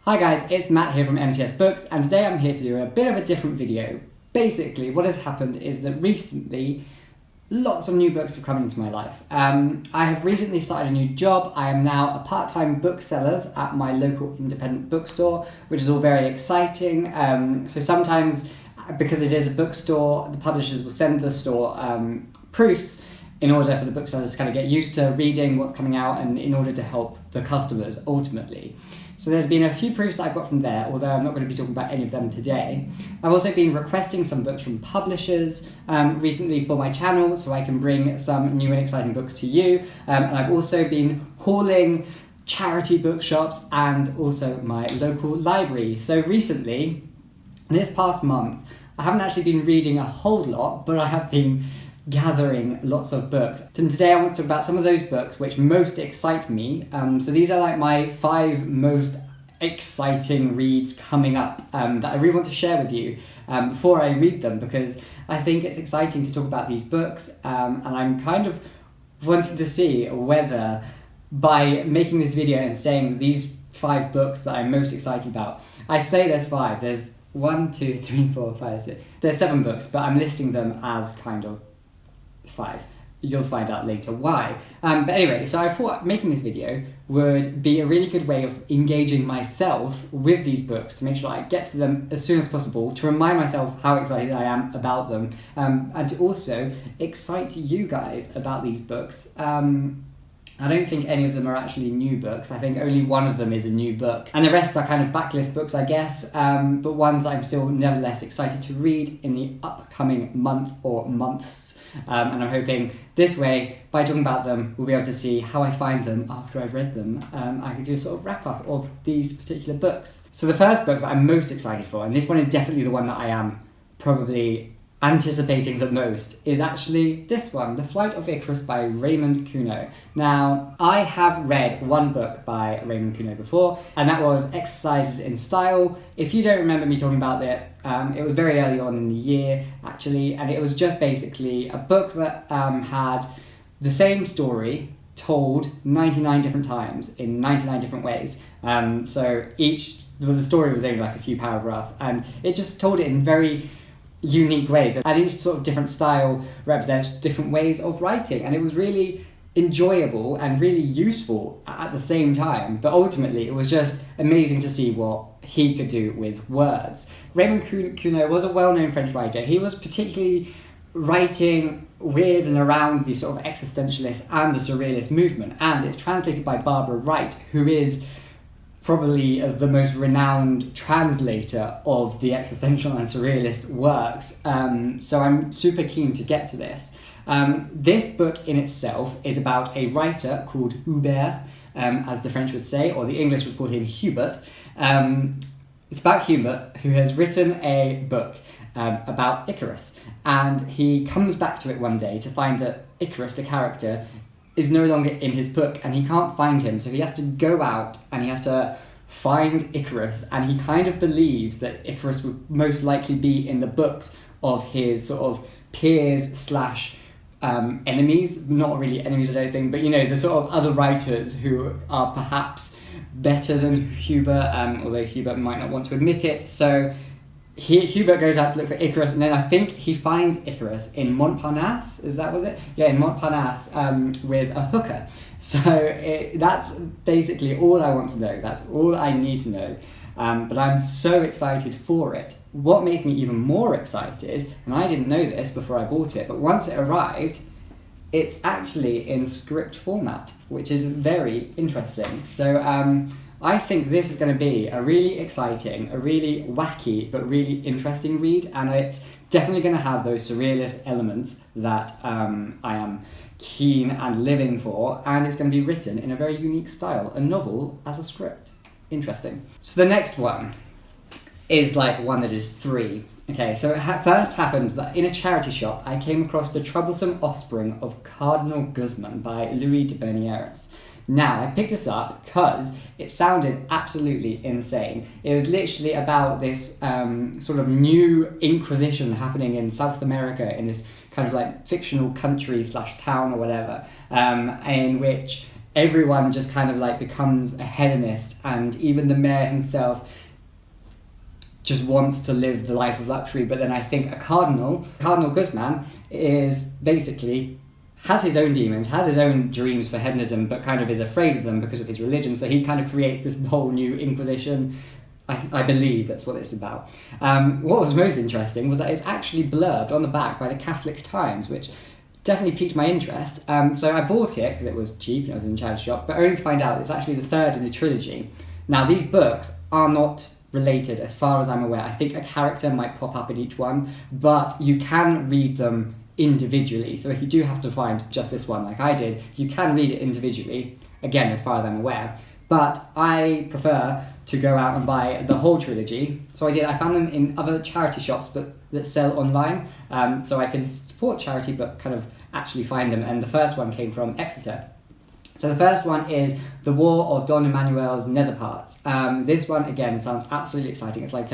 Hi guys, it's Matt here from MCS-books, and today I'm here to do a bit of a different video. Basically, what has happened is that recently, lots of new books have come into my life. I have recently started a new job. I am now a part-time bookseller at my local independent bookstore, which is all very exciting. So sometimes, because it is a bookstore, the publishers will send the store proofs in order for the booksellers to kind of get used to reading what's coming out and in order to help the customers ultimately. So there's been a few proofs that I've got from there, although I'm not going to be talking about any of them today. I've also been requesting some books from publishers recently for my channel, so I can bring some new and exciting books to you. And I've also been hauling charity bookshops and also my local library. So recently, this past month, I haven't actually been reading a whole lot, but I have been gathering lots of books. And today I want to talk about some of those books which most excite me. So these are like my 5 most exciting reads coming up that I really want to share with you before I read them, because I think it's exciting to talk about these books, and I'm kind of wanting to see whether by making this video and saying these 5 books that I'm most excited about, I say there's 5, there's 1, 2, 3, 4, 5, 6, there's 7 books, but I'm listing them as kind of 5. You'll find out later why. But anyway, so I thought making this video would be a really good way of engaging myself with these books to make sure I get to them as soon as possible, to remind myself how excited I am about them, and to also excite you guys about these books. I don't think any of them are actually new books. I think only one of them is a new book. And the rest are kind of backlist books, I guess, but ones I'm still nevertheless excited to read in the upcoming month or months. And I'm hoping this way, by talking about them, we'll be able to see how I find them after I've read them. I can do a sort of wrap-up of these particular books. So the first book that I'm most excited for, and this one is definitely the one that I am probably anticipating the most, is actually this one, The Flight of Icarus by Raymond Queneau. Now, I have read one book by Raymond Queneau before, and that was Exercises in Style. If you don't remember me talking about it, it was very early on in the year, actually, and it was just basically a book that had the same story told 99 different times in 99 different ways. So the story was only like a few paragraphs, and it just told it in very unique ways, and each sort of different style represents different ways of writing, and it was really enjoyable and really useful at the same time. But ultimately it was just amazing to see what he could do with words. Raymond Queneau was a well-known French writer. He was particularly writing with and around the sort of existentialist and the surrealist movement, and it's translated by Barbara Wright, who is probably the most renowned translator of the existential and surrealist works. So I'm super keen to get to this. This book in itself is about a writer called Hubert, as the French would say, or the English would call him Hubert. It's about Hubert, who has written a book about Icarus, and he comes back to it one day to find that Icarus, the character, is no longer in his book, and he can't find him, so he has to go out and he has to find Icarus, and he kind of believes that Icarus would most likely be in the books of his sort of peers slash enemies, not really enemies I don't think, but you know, the sort of other writers who are perhaps better than Hubert, although Hubert might not want to admit it. So Hubert goes out to look for Icarus, and then I think he finds Icarus in Montparnasse, was it? Yeah, in Montparnasse, with a hooker. So that's basically all I want to know. That's all I need to know. But I'm so excited for it. What makes me even more excited, and I didn't know this before I bought it, but once it arrived, it's actually in script format, which is very interesting. So I think this is going to be a really exciting, a really wacky, but really interesting read, and it's definitely going to have those surrealist elements that I am keen and living for, and it's going to be written in a very unique style, a novel as a script. Interesting. So the next one is like one that is 3. Okay, so it first happened that in a charity shop I came across The Troublesome Offspring of Cardinal Guzman by Louis de Bernières. Now, I picked this up because it sounded absolutely insane. It was literally about this sort of new inquisition happening in South America, in this kind of like fictional country slash town or whatever, in which everyone just kind of like becomes a hedonist, and even the mayor himself just wants to live the life of luxury. But then I think Cardinal Guzman, is basically has his own demons, has his own dreams for hedonism, but kind of is afraid of them because of his religion. So he kind of creates this whole new inquisition. I believe that's what it's about. What was most interesting was that it's actually blurbed on the back by the Catholic Times, which definitely piqued my interest. So I bought it because it was cheap and it was in a charity shop, but only to find out it's actually the third in the trilogy. Now, these books are not related as far as I'm aware. I think a character might pop up in each one, but you can read them individually. So if you do have to find just this one like I did, you can read it individually, again, as far as I'm aware. But I prefer to go out and buy the whole trilogy. So I found them in other charity shops but that sell online, so I can support charity but kind of actually find them. And the first one came from Exeter. So the first one is The War of Don Emmanuel's Nether Parts. This one, again, sounds absolutely exciting. It's like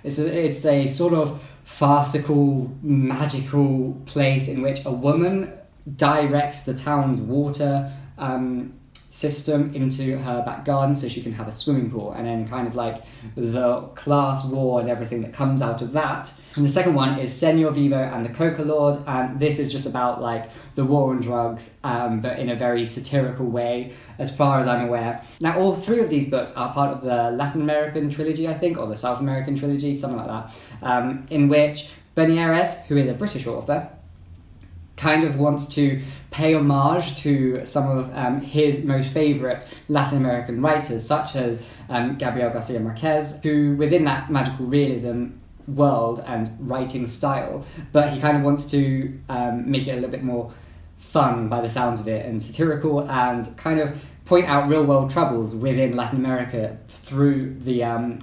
it's a sort of farcical, magical place in which a woman directs the town's water system into her back garden so she can have a swimming pool, and then kind of like the class war and everything that comes out of that. And the second one is Señor, Vivo and the Coca Lord, and this is just about like the war on drugs, but in a very satirical way as far as I'm aware. Now, all three of these books are part of the Latin American trilogy, I think, or the South American trilogy, something like that, in which Bernières, who is a British author, kind of wants to pay homage to some of his most favourite Latin American writers, such as Gabriel Garcia Marquez, who within that magical realism world and writing style, but he kind of wants to make it a little bit more fun by the sounds of it and satirical, and kind of point out real world troubles within Latin America through the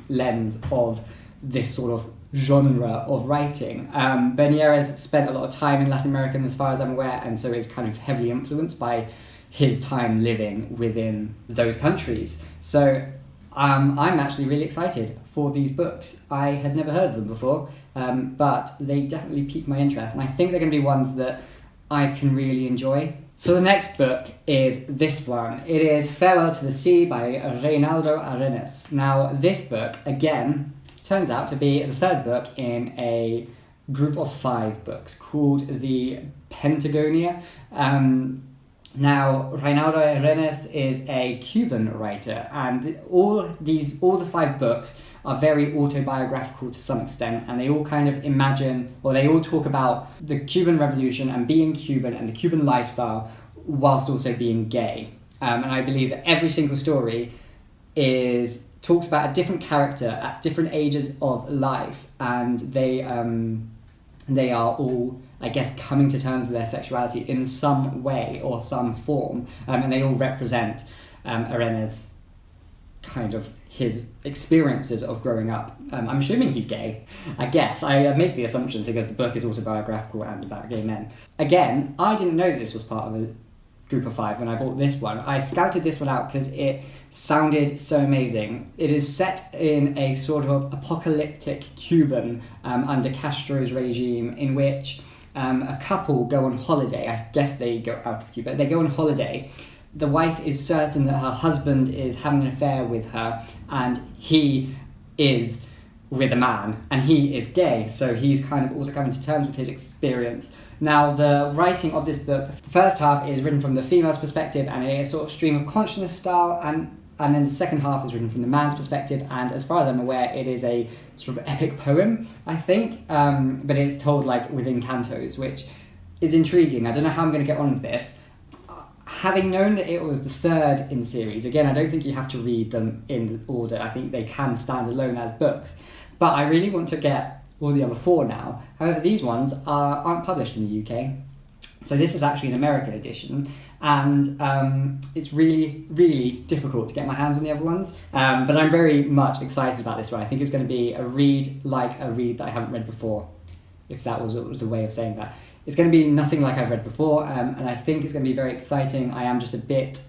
lens of this sort of genre of writing. Bernières spent a lot of time in Latin America as far as I'm aware, and so is kind of heavily influenced by his time living within those countries. So I'm actually really excited for these books. I had never heard of them before, but they definitely piqued my interest, and I think they're going to be ones that I can really enjoy. So the next book is this one. It is Farewell to the Sea by Reinaldo Arenas. Now, this book, again, turns out to be the third book in a group of 5 books called the Pentagonia. Now, Reinaldo Arenas is a Cuban writer, and all the 5 books are very autobiographical to some extent, and they all kind of imagine, or they all talk about the Cuban Revolution and being Cuban and the Cuban lifestyle, whilst also being gay. And I believe that every single story talks about a different character at different ages of life, and they are all, I guess, coming to terms with their sexuality in some way or some form, and they all represent Arenas' kind of his experiences of growing up. I'm assuming he's gay, I guess. I make the assumptions because the book is autobiographical and about gay men. Again, I didn't know this was part of a group of 5 when I bought this one. I scouted this one out because it sounded so amazing. It is set in a sort of apocalyptic Cuban under Castro's regime, in which a couple go on holiday. I guess they go out of Cuba. They go on holiday. The wife is certain that her husband is having an affair with her, and he is with a man, and he is gay, so he's kind of also coming to terms with his experience. Now, the writing of this book, the first half is written from the female's perspective, and it is sort of stream of consciousness style, and then the second half is written from the man's perspective, and as far as I'm aware, it is a sort of epic poem, I think, but it's told like within cantos, which is intriguing. I don't know how I'm going to get on with this. Having known that it was the third in the series, again, I don't think you have to read them in order. I think they can stand alone as books, but I really want to get all the other 4 now. However, these ones aren't published in the UK, so this is actually an American edition, and it's really, really difficult to get my hands on the other ones, but I'm very much excited about this one. I think it's going to be a read like a read that I haven't read before, if that was the way of saying that. It's going to be nothing like I've read before, and I think it's going to be very exciting. I am just a bit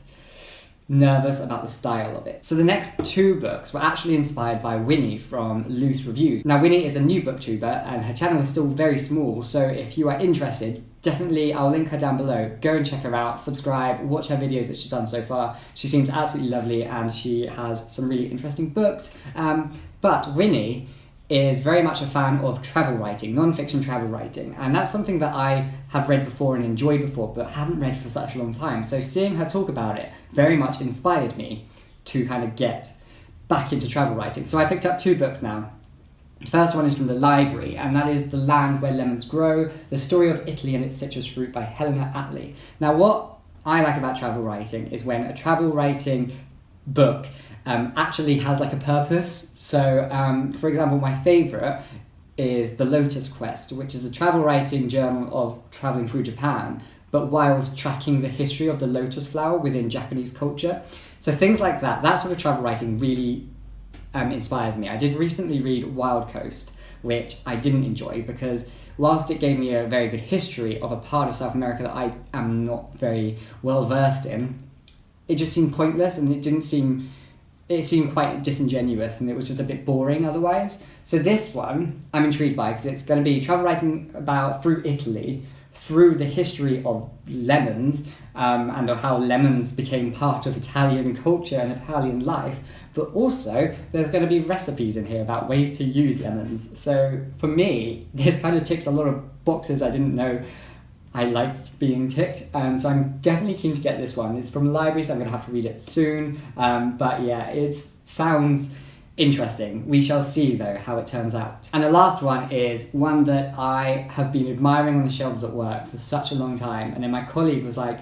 nervous about the style of it. So the next 2 books were actually inspired by Winnie from Loose Reviews. Now, Winnie is a new booktuber, and her channel is still very small, so if you are interested, definitely, I'll link her down below. Go and check her out, subscribe, watch her videos that she's done so far. She seems absolutely lovely and she has some really interesting books. But Winnie is very much a fan of travel writing, non-fiction travel writing, and that's something that I have read before and enjoyed before, but haven't read for such a long time. So seeing her talk about it very much inspired me to kind of get back into travel writing. So I picked up 2 books now. The first one is from the library, and that is The Land Where Lemons Grow, The Story of Italy and Its Citrus Fruit by Helena Attlee. Now what I like about travel writing is when a travel writing book actually has like a purpose. So for example, my favourite is The Lotus Quest, which is a travel writing journal of travelling through Japan, but whilst tracking the history of the lotus flower within Japanese culture. So things like that, that sort of travel writing really inspires me. I did recently read Wild Coast, which I didn't enjoy because whilst it gave me a very good history of a part of South America that I am not very well versed in, it just seemed pointless and it seemed quite disingenuous and it was just a bit boring otherwise. So this one I'm intrigued by because it's going to be travel writing about through Italy, through the history of lemons and of how lemons became part of Italian culture and Italian life, but also there's going to be recipes in here about ways to use lemons. So for me, this kind of ticks a lot of boxes I didn't know I liked being ticked, so I'm definitely keen to get this one. It's from the library, so I'm going to have to read it soon, but yeah, it sounds interesting. We shall see though how it turns out. And the last one is one that I have been admiring on the shelves at work for such a long time, and then my colleague was like,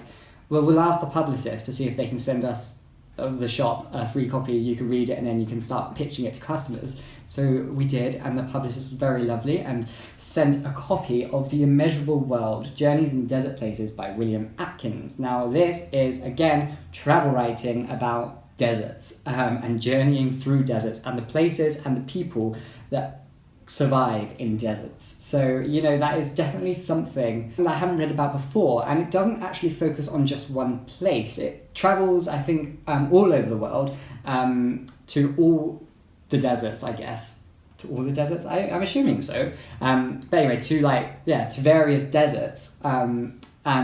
well, we'll ask the publicist to see if they can send us the shop a free copy, you can read it and then you can start pitching it to customers. So we did, and the publicist was very lovely and sent a copy of The Immeasurable World, Journeys in Desert Places by William Atkins. Now this is, again, travel writing about deserts and journeying through deserts and the places and the people that survive in deserts. So, you know, that is definitely something that I haven't read about before, and it doesn't actually focus on just one place. It travels, I think, all over the world to all the deserts, I guess. To all the deserts? I'm assuming so. But anyway, to various deserts and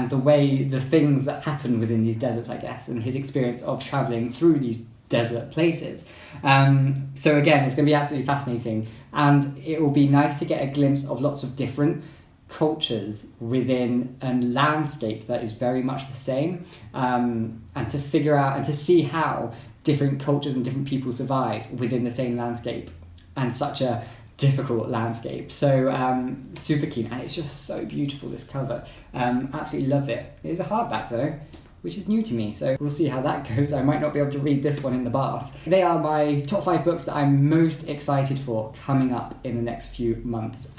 the things that happen within these deserts, I guess, and his experience of travelling through these desert places. So again, it's going to be absolutely fascinating, and it will be nice to get a glimpse of lots of different cultures within a landscape that is very much the same, and to figure out and to see how different cultures and different people survive within the same landscape and such a difficult landscape. So super keen, and it's just so beautiful, this cover. Absolutely love it. It is a hardback though, which is new to me, so we'll see how that goes. I might not be able to read this one in the bath. They are my top 5 books that I'm most excited for coming up in the next few months.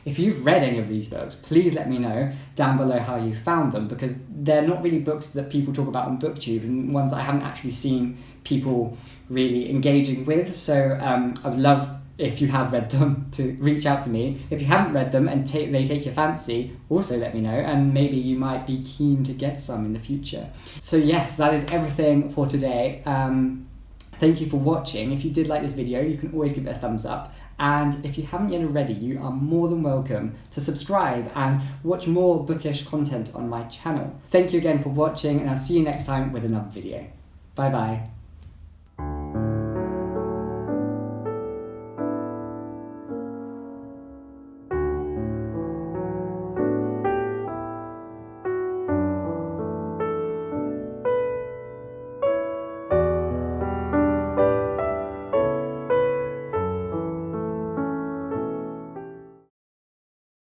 If you've read any of these books, please let me know down below how you found them, because they're not really books that people talk about on BookTube and ones that I haven't actually seen people really engaging with. So I would love, if you have read them, to reach out to me. If you haven't read them and they take your fancy, also let me know, and maybe you might be keen to get some in the future. So yes, that is everything for today. Thank you for watching. If you did like this video, you can always give it a thumbs up, and if you haven't yet already, you are more than welcome to subscribe and watch more bookish content on my channel. Thank you again for watching, and I'll see you next time with another video. Bye bye.